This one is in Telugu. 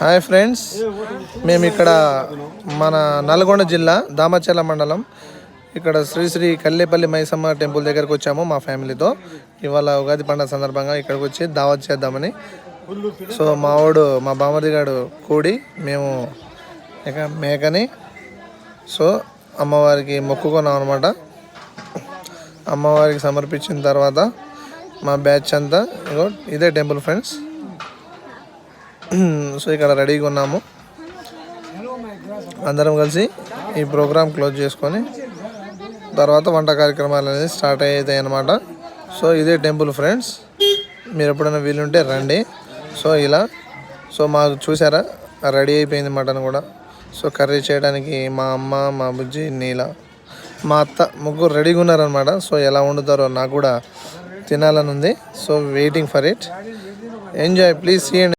హాయ్ ఫ్రెండ్స్, మేము ఇక్కడ మన నల్గొండ జిల్లా దామచర్ల మండలం ఇక్కడ శ్రీ శ్రీ కల్లేపల్లి మైసమ్మ టెంపుల్ దగ్గరకు వచ్చాము మా ఫ్యామిలీతో. ఇవాళ ఉగాది పండుగ సందర్భంగా ఇక్కడికి వచ్చి దావత్ చేద్దామని. సో మా బామర్ది గారు కూడి మేము ఇక మేకని సో అమ్మవారికి మొక్కుకున్నాం అనమాట. అమ్మవారికి సమర్పించిన తర్వాత మా బ్యాచ్ అంతా ఇదే టెంపుల్ ఫ్రెండ్స్. సో ఇక్కడ రెడీగా ఉన్నాము, అందరం కలిసి ఈ ప్రోగ్రామ్ క్లోజ్ చేసుకొని తర్వాత వంట కార్యక్రమాలు అనేది స్టార్ట్ అవుతాయి అన్నమాట. సో ఇదే టెంపుల్ ఫ్రెండ్స్, మీరు ఎప్పుడైనా వీలుంటే రండి. సో మాకు చూసారా రెడీ అయిపోయింది మటన్ కూడా. సో కర్రీ చేయడానికి మా అమ్మ, మా బుజ్జి, నీల, మా అత్త ముగ్గురు రెడీగా ఉన్నారనమాట. సో ఎలా వండుతారో నాకు కూడా తినాలని ఉంది. So waiting for it. Enjoy, please see.